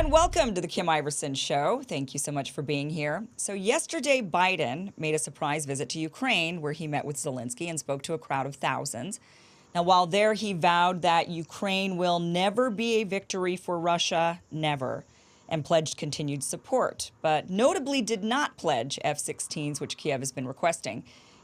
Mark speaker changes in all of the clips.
Speaker 1: And welcome to the Kim Iversen Show. Thank you so much for being here. So yesterday, Biden made a surprise visit to Ukraine where he met with Zelensky and spoke to a crowd of thousands. Now, while there, he vowed that Ukraine will never be a victory for Russia, never, and pledged continued support, but notably did not pledge F-16s, which Kiev has been requesting.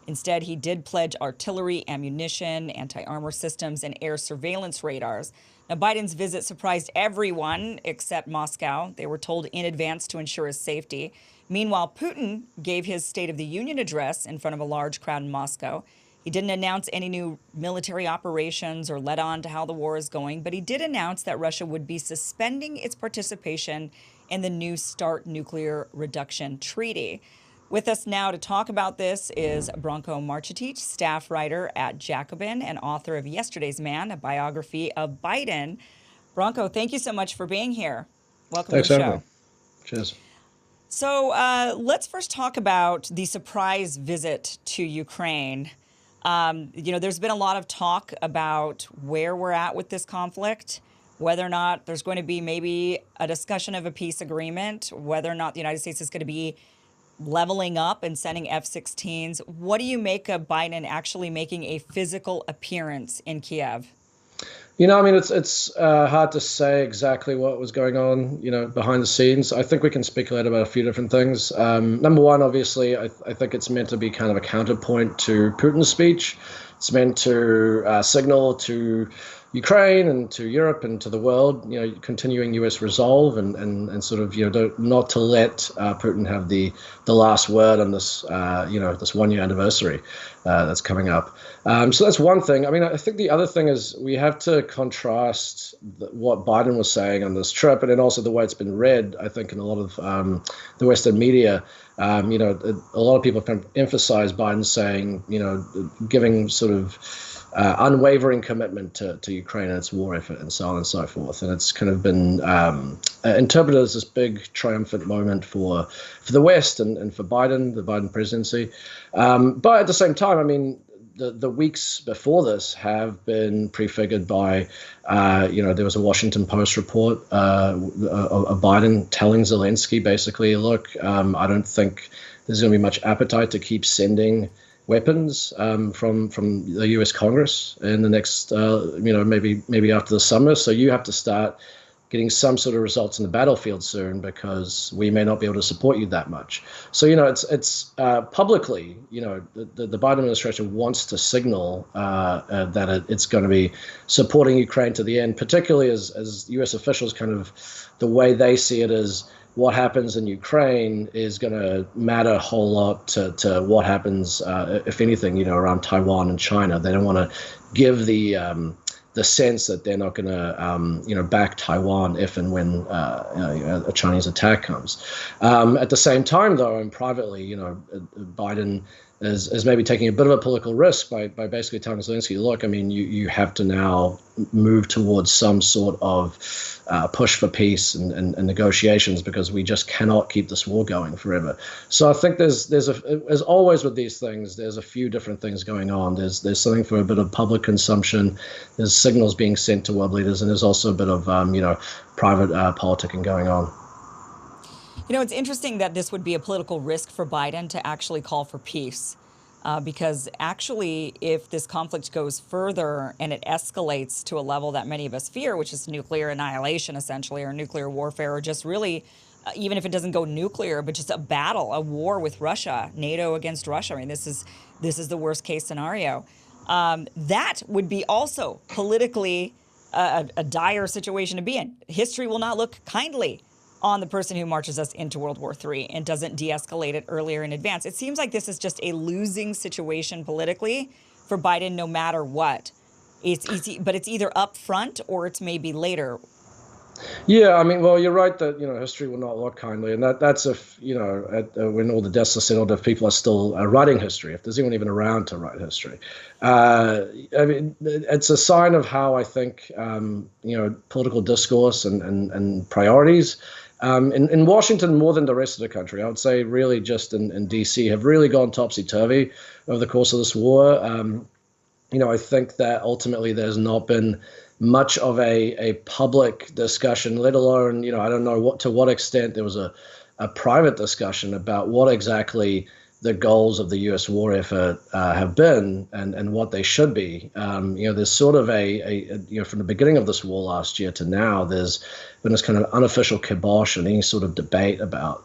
Speaker 1: Instead, he did pledge artillery, ammunition, anti-armor systems, and air surveillance radars. Now, Biden's visit surprised everyone except Moscow. They were told in advance to ensure his safety. Meanwhile, Putin gave his State of the Union address in front of a large crowd in Moscow. He didn't announce any new military operations or let on to how the war is going, but he did announce that Russia would be suspending its participation in the New START nuclear reduction treaty. With us now to talk about this is Branko Marcetic, staff writer at Jacobian and author of Yesterday's Man, a biography of Biden. Branko, thank you so much for being here. Welcome to the show.
Speaker 2: Cheers.
Speaker 1: So let's first talk about the surprise visit to Ukraine. There's been a lot of talk about where we're at with this conflict, whether or not there's going to be maybe a discussion of a peace agreement, whether or not the United States is going to be leveling up and sending F-16s. What do you make of Biden actually making a physical appearance in Kiev?
Speaker 2: It's hard to say exactly what was going on, behind the scenes. I think we can speculate about a few different things. Number one, obviously, I think it's meant to be kind of a counterpoint to Putin's speech. It's meant to signal to Ukraine and to Europe and to the world, continuing U.S. resolve and sort of, not to let Putin have the last word on this, this 1 year anniversary that's coming up. So that's one thing. I think the other thing is we have to contrast what Biden was saying on this trip and then also the way it's been read, I think, in a lot of the Western media. A lot of people kind of emphasize Biden saying, giving sort of unwavering commitment to Ukraine and its war effort and so on and so forth. And it's kind of been interpreted as this big triumphant moment for the West and for Biden, the Biden presidency. But at the same time, the weeks before this have been prefigured by, there was a Washington Post report of Biden telling Zelensky basically, look, I don't think there's going to be much appetite to keep sending weapons from the U.S. Congress in the next, maybe after the summer. So you have to start getting some sort of results in the battlefield soon because we may not be able to support you that much. So, it's publicly, the Biden administration wants to signal that it's going to be supporting Ukraine to the end, particularly as U.S. officials kind of the way they see it is what happens in Ukraine is going to matter a whole lot to what happens, if anything, around Taiwan and China. They don't want to give the sense that they're not going to, back Taiwan if and when a Chinese attack comes. At the same time, though, and privately, Biden is maybe taking a bit of a political risk by basically telling Zelensky, look, you have to now move towards some sort of push for peace and negotiations because we just cannot keep this war going forever. So I think there's as always with these things, there's a few different things going on. There's something for a bit of public consumption. There's signals being sent to world leaders, and there's also a bit of private politicking going on.
Speaker 1: It's interesting that this would be a political risk for Biden to actually call for peace, because actually, if this conflict goes further and it escalates to a level that many of us fear, which is nuclear annihilation, essentially, or nuclear warfare, or just really, even if it doesn't go nuclear, but just a battle, a war with Russia, NATO against Russia. This is the worst case scenario. That would be also politically a dire situation to be in. History will not look kindly on the person who marches us into World War III and doesn't de-escalate it earlier in advance. It seems like this is just a losing situation politically for Biden no matter what. It's easy, but it's either up front or it's maybe later.
Speaker 2: Yeah, well, you're right that, history will not look kindly. And that's if, when all the dust is settled, if people are still writing history, if there's anyone even around to write history. It's a sign of how I think, political discourse and priorities in Washington more than the rest of the country, I would say really just in D.C. have really gone topsy-turvy over the course of this war. I think that ultimately there's not been much of a public discussion, let alone, I don't know to what extent there was a private discussion about what exactly the goals of the U.S. war effort have been and what they should be. There's sort of from the beginning of this war last year to now, there's been this kind of unofficial kibosh and any sort of debate about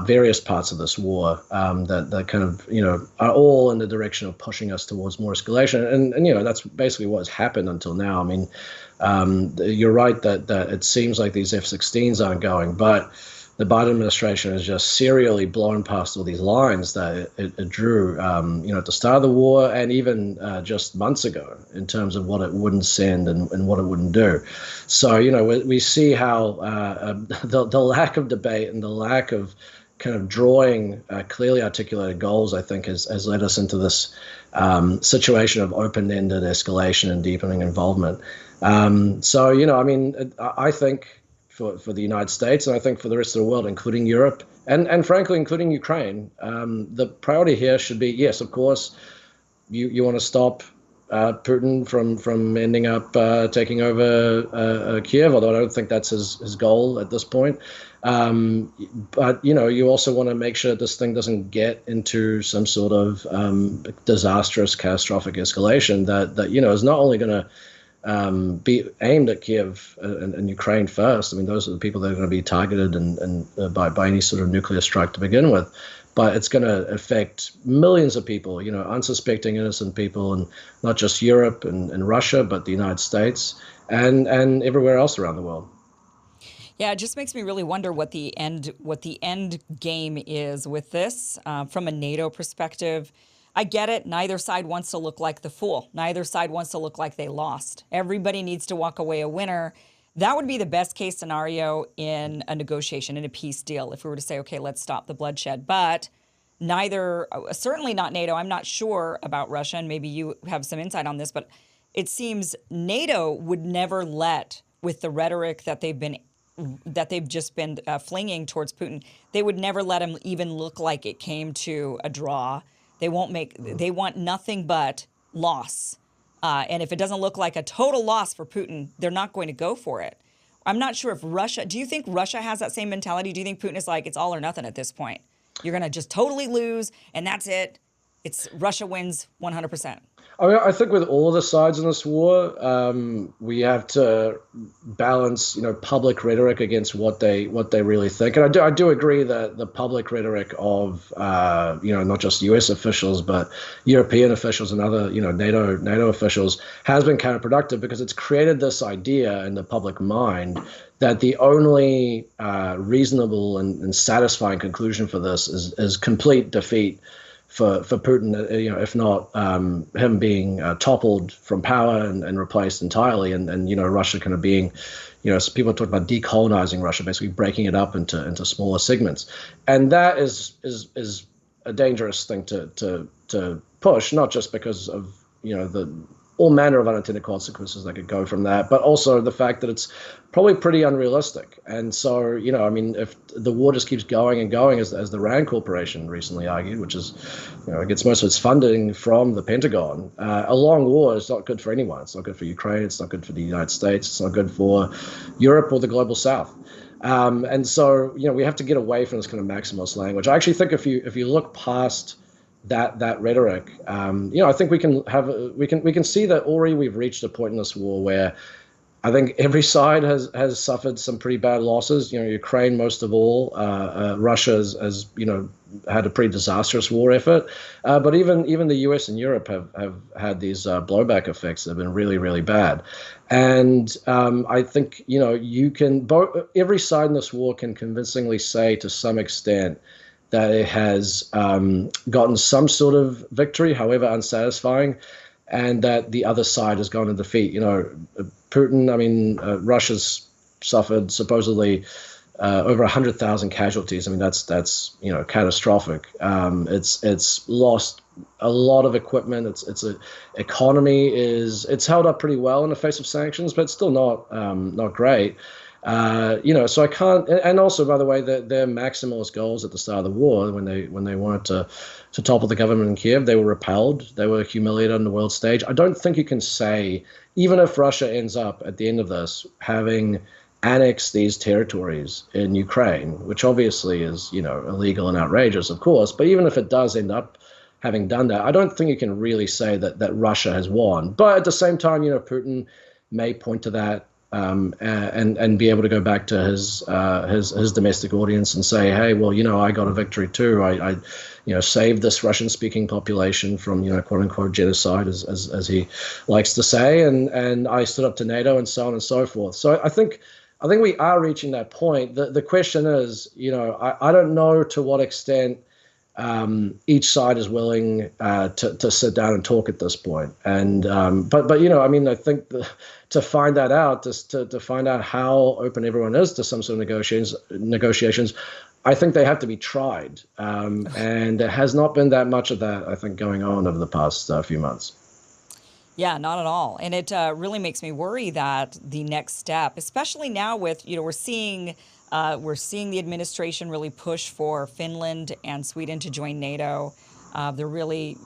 Speaker 2: various parts of this war that kind of, are all in the direction of pushing us towards more escalation. And that's basically what's happened until now. I mean, you're right that it seems like these F-16s aren't going, but the Biden administration has just serially blown past all these lines that it drew, at the start of the war and even just months ago in terms of what it wouldn't send and what it wouldn't do. So, we see how the lack of debate and the lack of kind of drawing clearly articulated goals, I think, has led us into this situation of open-ended escalation and deepening involvement. I think for the United States, and I think for the rest of the world, including Europe, and frankly, including Ukraine, the priority here should be, yes, of course, you want to stop Putin from ending up taking over Kiev, although I don't think that's his goal at this point. But, you also want to make sure this thing doesn't get into some sort of disastrous, catastrophic escalation that is not only going to be aimed at Kiev and Ukraine first. I mean, those are the people that are going to be targeted and by any sort of nuclear strike to begin with. But it's going to affect millions of people, unsuspecting, innocent people, and not just Europe and Russia, but the United States and everywhere else around the world.
Speaker 1: Yeah, it just makes me really wonder what the end game is with this from a NATO perspective. I get it. Neither side wants to look like the fool. Neither side wants to look like they lost. Everybody needs to walk away a winner. That would be the best case scenario in a negotiation, in a peace deal, if we were to say, okay, let's stop the bloodshed. But neither, certainly not NATO. I'm not sure about Russia, and maybe you have some insight on this, but it seems NATO would never let, with the rhetoric that they've just been flinging towards Putin, they would never let him even look like it came to a draw. They want nothing but loss. And if it doesn't look like a total loss for Putin, they're not going to go for it. I'm not sure if Russia, do you think Russia has that same mentality? Do you think Putin is like, it's all or nothing at this point? You're going to just totally lose and that's it. It's Russia wins 100%.
Speaker 2: I mean, I think with all of the sides in this war, we have to balance, public rhetoric against what they really think. And I do agree that the public rhetoric of, not just U.S. officials, but European officials and other, NATO officials has been counterproductive because it's created this idea in the public mind that the only reasonable and satisfying conclusion for this is complete defeat for Putin, if not him being toppled from power and replaced entirely, and Russia kind of being, so people talk about decolonizing Russia, basically breaking it up into smaller segments, and that is a dangerous thing to push, not just because of the all manner of unintended consequences that could go from that, but also the fact that it's probably pretty unrealistic. And so, if the war just keeps going and going, as the Rand Corporation recently argued, which is, it gets most of its funding from the Pentagon, a long war is not good for anyone. It's not good for Ukraine. It's not good for the United States. It's not good for Europe or the global South. And so, we have to get away from this kind of maximalist language. I actually think if you look past that rhetoric, I think we can see that already we've reached a point in this war where I think every side has suffered some pretty bad losses. Ukraine most of all. Russia has had a pretty disastrous war effort. But even the U.S. and Europe have had these blowback effects that have been really, really bad. And I think every side in this war can convincingly say to some extent that it has gotten some sort of victory, however unsatisfying, and that the other side has gone in defeat. Putin, Russia's suffered supposedly over 100,000 casualties. That's catastrophic. It's lost a lot of equipment. Its economy it's held up pretty well in the face of sanctions, but it's still not great. So I can't. And also, by the way, their maximalist goals at the start of the war, when they wanted to topple the government in Kiev, they were repelled. They were humiliated on the world stage. I don't think you can say, even if Russia ends up at the end of this having annexed these territories in Ukraine, which obviously is illegal and outrageous, of course. But even if it does end up having done that, I don't think you can really say that Russia has won. But at the same time, Putin may point to that and be able to go back to his domestic audience and say, hey, well, I got a victory too. I saved this Russian-speaking population from quote unquote genocide, as he likes to say, and I stood up to NATO and so on and so forth. So I think we are reaching that point. The question is, I don't know to what extent each side is willing to sit down and talk at this point. And but I think to find that out, to find out how open everyone is to some sort of negotiations, I think they have to be tried. And there has not been that much of that, I think, going on over the past few months.
Speaker 1: Yeah, not at all. And it really makes me worry that the next step, especially now with, we're seeing the administration really push for Finland and Sweden to join NATO. They're really,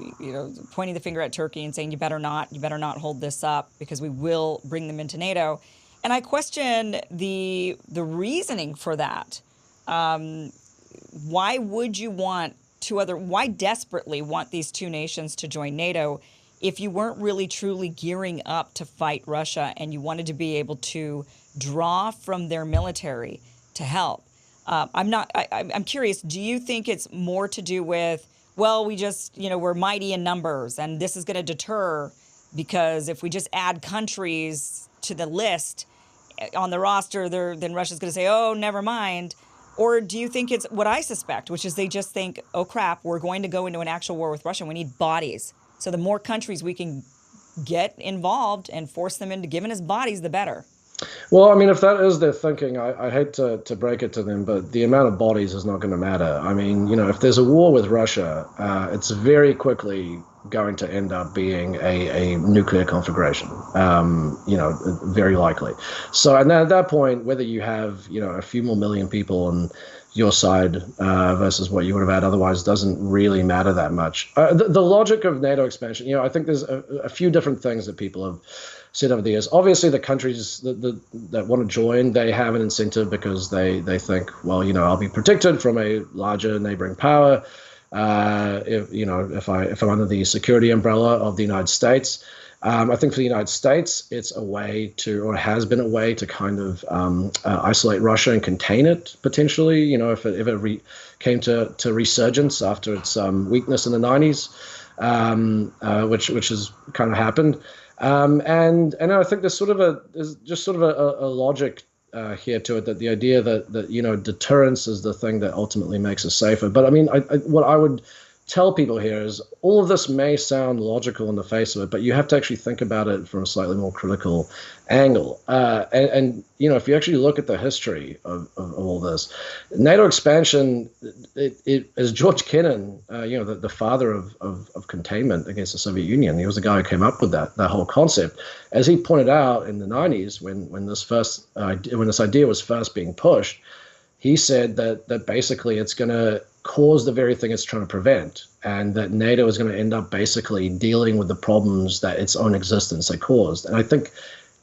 Speaker 1: pointing the finger at Turkey and saying, you better not hold this up because we will bring them into NATO. And I question the reasoning for that. Why would you want why desperately want these two nations to join NATO if you weren't really truly gearing up to fight Russia and you wanted to be able to draw from their military to help? I'm curious, do you think it's more to do with, well, we just, we're mighty in numbers and this is going to deter because if we just add countries to the list on the roster, then Russia's going to say, oh, never mind. Or do you think it's what I suspect, which is they just think, oh, crap, we're going to go into an actual war with Russia. We need bodies. So the more countries we can get involved and force them into giving us bodies, the better.
Speaker 2: Well, if that is their thinking, I hate to break it to them, but the amount of bodies is not going to matter. If there's a war with Russia, it's very quickly going to end up being a nuclear conflagration, very likely. So, and then at that point, whether you have, a few more million people on your side versus what you would have had otherwise doesn't really matter that much. The logic of NATO expansion, I think there's a few different things that people have said over the years. Obviously, the countries that want to join, they have an incentive because they think, well, I'll be protected from a larger neighboring power if I'm under the security umbrella of the United States. I think for the United States, it's a way to, or has been a way to kind of isolate Russia and contain it potentially. If it came to resurgence after its weakness in the 90s, which has kind of happened. And I think there's just sort of a logic here to it, that the idea that deterrence is the thing that ultimately makes us safer. But what I would tell people here is all of this may sound logical in the face of it, but you have to actually think about it from a slightly more critical angle. And if you actually look at the history of all this, NATO expansion, it as George Kennan, the father of containment against the Soviet Union, he was the guy who came up with that whole concept. As he pointed out in the 90s, when this idea was first being pushed, he said that basically it's going to cause the very thing it's trying to prevent, and that NATO is going to end up basically dealing with the problems that its own existence had caused. And I think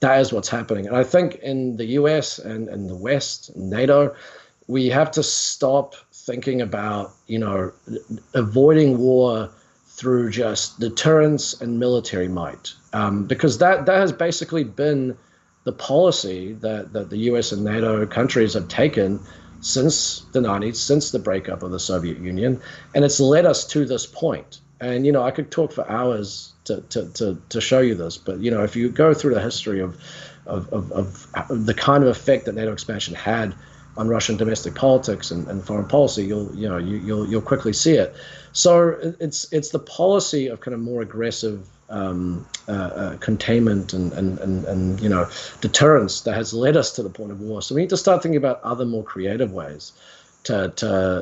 Speaker 2: that is what's happening. And I think in the US and the West, NATO, we have to stop thinking about, avoiding war through just deterrence and military might, because that has basically been the policy that the US and NATO countries have taken since the 90s, since the breakup of the Soviet Union, and it's led us to this point. And I could talk for hours to show you this, but if you go through the history of the kind of effect that NATO expansion had on Russian domestic politics and foreign policy, you'll quickly see it. So it's the policy of kind of more aggressive containment and deterrence that has led us to the point of war. So we need to start thinking about other more creative ways to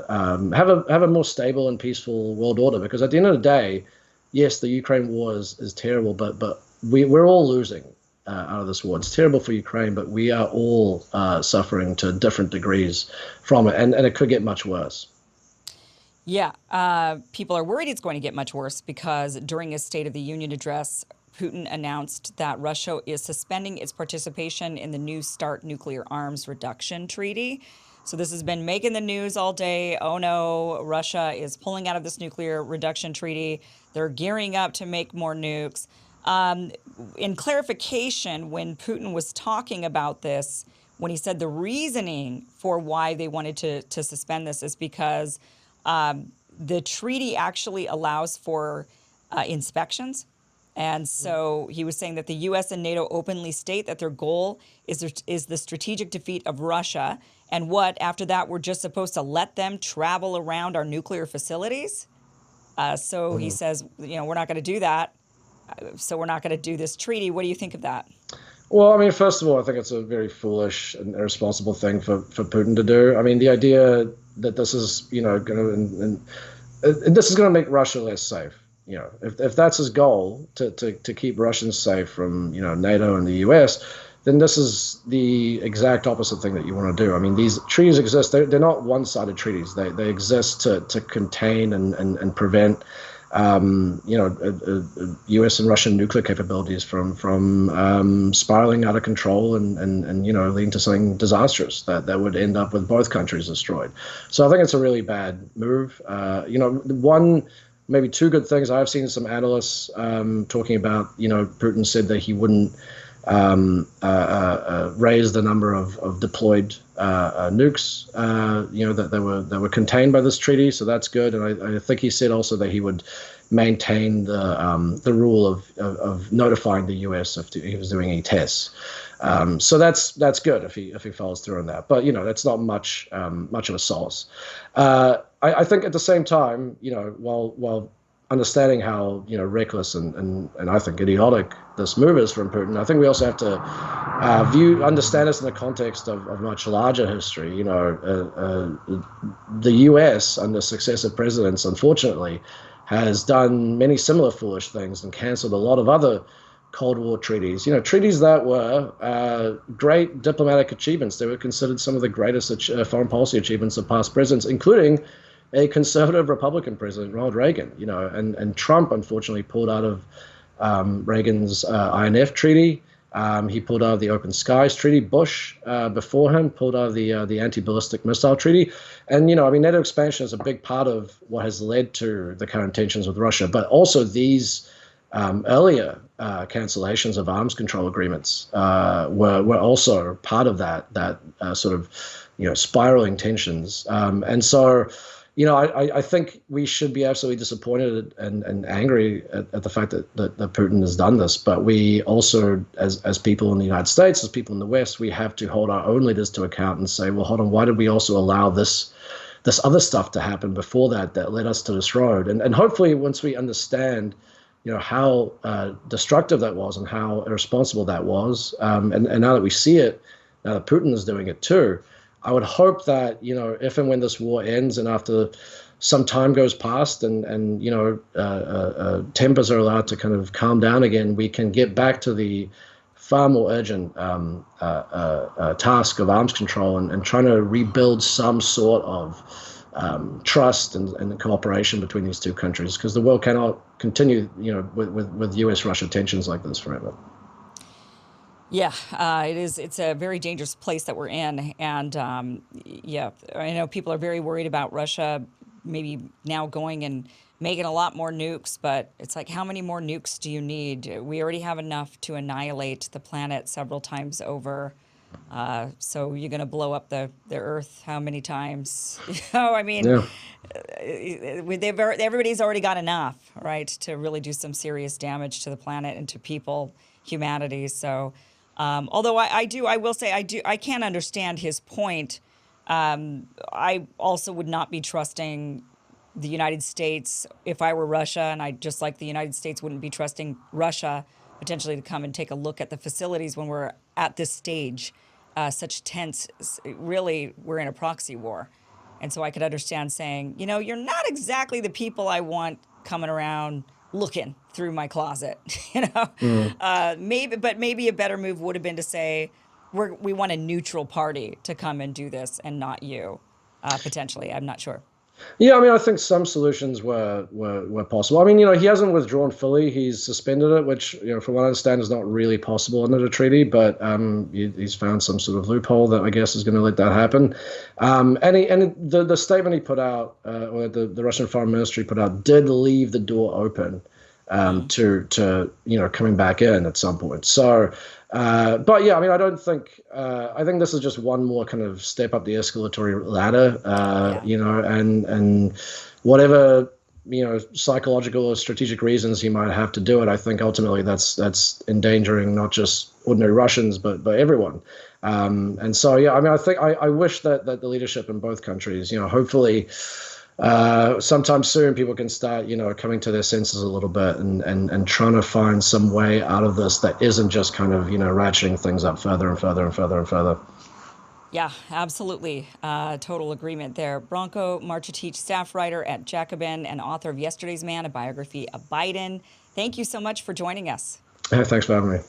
Speaker 2: have a more stable and peaceful world order. Because at the end of the day, yes, the Ukraine war is terrible, but we're all losing. out of this war. It's terrible for Ukraine, but we are all suffering to different degrees from it, and it could get much worse.
Speaker 1: Yeah, people are worried it's going to get much worse because during his State of the Union address, Putin announced that Russia is suspending its participation in the New START nuclear arms reduction treaty. So this has been making the news all day. Oh no, Russia is pulling out of this nuclear reduction treaty. They're gearing up to make more nukes. Um, in clarification, when Putin was talking about this, when he said the reasoning for why they wanted to suspend this is because the treaty actually allows for inspections. And so he was saying that the U.S. and NATO openly state that their goal is the strategic defeat of Russia. And what, after that, we're just supposed to let them travel around our nuclear facilities? So he says, we're not going to do that. So we're not going to do this treaty. What do you think of that?
Speaker 2: Well, I mean, first of all, I think it's a very foolish and irresponsible thing for Putin to do. I mean, the idea that this is, going to, this is going to make Russia less safe. If that's his goal, to keep Russians safe from, NATO and the US, then this is the exact opposite thing that you want to do. I mean, these treaties exist. They're not one-sided treaties. They exist to contain and prevent U.S. and Russian nuclear capabilities from spiraling out of control and leading to something disastrous that would end up with both countries destroyed. So I think it's a really bad move. Maybe two good things I've seen some analysts talking about. Putin said that he wouldn't raise the number of deployed nukes, that were contained by this treaty. So that's good. And I think he said also that he would maintain the rule of notifying the U.S. if he was doing any tests. So that's good if he follows through on that. But that's not much of a solace. I think at the same time, while understanding how reckless and I think idiotic this move is from Putin, I think we also have to understand this in the context of much larger history. The U.S. under successive presidents, unfortunately, has done many similar foolish things and canceled a lot of other Cold War treaties. Treaties that were great diplomatic achievements. They were considered some of the greatest foreign policy achievements of past presidents, including a conservative Republican president, Ronald Reagan. And Trump unfortunately pulled out of Reagan's INF treaty. He pulled out of the Open Skies Treaty. Bush, before him, pulled out of the Anti-Ballistic Missile Treaty. And, NATO expansion is a big part of what has led to the current tensions with Russia. But also these earlier cancellations of arms control agreements were also part of that sort of, spiraling tensions. And so, I think we should be absolutely disappointed and angry at the fact that Putin has done this. But we also, as people in the United States, as people in the West, we have to hold our own leaders to account and say, well, hold on, why did we also allow this other stuff to happen before that led us to this road? And hopefully once we understand, how destructive that was and how irresponsible that was, and now that we see it, now that Putin is doing it too, I would hope that, if and when this war ends and after some time goes past and tempers are allowed to kind of calm down again, we can get back to the far more urgent task of arms control and trying to rebuild some sort of trust and cooperation between these two countries, because the world cannot continue, with U.S.-Russia tensions like this forever.
Speaker 1: Yeah, it is. It's a very dangerous place that we're in. And yeah, I know people are very worried about Russia maybe now going and making a lot more nukes, but it's like, how many more nukes do you need? We already have enough to annihilate the planet several times over. So you're going to blow up the Earth how many times? I mean, yeah. Everybody's already got enough, right, to really do some serious damage to the planet and to people, humanity. So although I will say I can understand his point. I also would not be trusting the United States if I were Russia, and I, just like the United States, wouldn't be trusting Russia potentially to come and take a look at the facilities when we're at this stage, such tense. Really, we're in a proxy war, and so I could understand saying, you're not exactly the people I want coming around looking through my closet, you know. Maybe a better move would have been to say we want a neutral party to come and do this, and not you, potentially. I'm not sure.
Speaker 2: Yeah, I mean, I think some solutions were possible. I mean, he hasn't withdrawn fully. He's suspended it, which, from what I understand, is not really possible under the treaty. But he's found some sort of loophole that I guess is going to let that happen. The statement he put out, or the Russian Foreign Ministry put out, did leave the door open to coming back in at some point. So. But yeah, I mean, I think this is just one more kind of step up the escalatory ladder, and whatever, psychological or strategic reasons he might have to do it, I think ultimately that's endangering not just ordinary Russians, but everyone. And so, yeah, I mean, I wish that the leadership in both countries, hopefully, sometime soon people can start, coming to their senses a little bit and trying to find some way out of this that isn't just kind of, ratcheting things up further and further and further and further.
Speaker 1: Yeah, absolutely. Total agreement there. Branko Marcetic, staff writer at Jacobian and author of Yesterday's Man, a biography of Biden. Thank you so much for joining us.
Speaker 2: Hey, thanks for having me.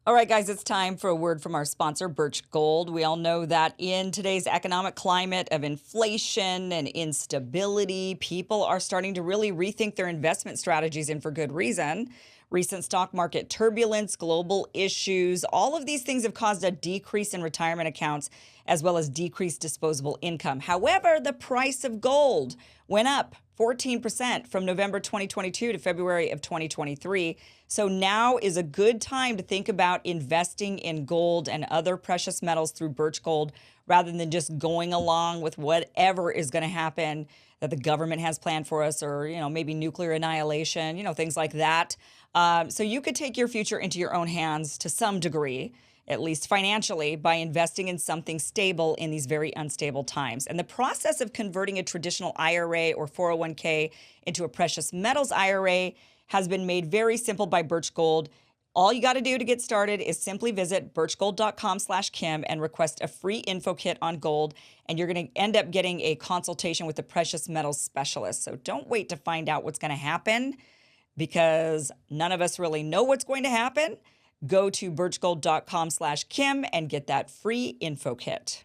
Speaker 1: All right, guys, it's time for a word from our sponsor, Birch Gold. We all know that in today's economic climate of inflation and instability, people are starting to really rethink their investment strategies, and for good reason. Recent stock market turbulence, global issues, all of these things have caused a decrease in retirement accounts as well as decreased disposable income. However, the price of gold went up 14% from November 2022 to February of 2023. So now is a good time to think about investing in gold and other precious metals through Birch Gold rather than just going along with whatever is going to happen that the government has planned for us, or, maybe nuclear annihilation, things like that. So you could take your future into your own hands to some degree, at least financially, by investing in something stable in these very unstable times. And the process of converting a traditional IRA or 401k into a precious metals IRA has been made very simple by Birch Gold. All you got to do to get started is simply visit birchgold.com/Kim and request a free info kit on gold, and you're going to end up getting a consultation with a precious metals specialist. So don't wait to find out what's going to happen, because none of us really know what's going to happen. Go to birchgold.com/Kim and get that free info kit.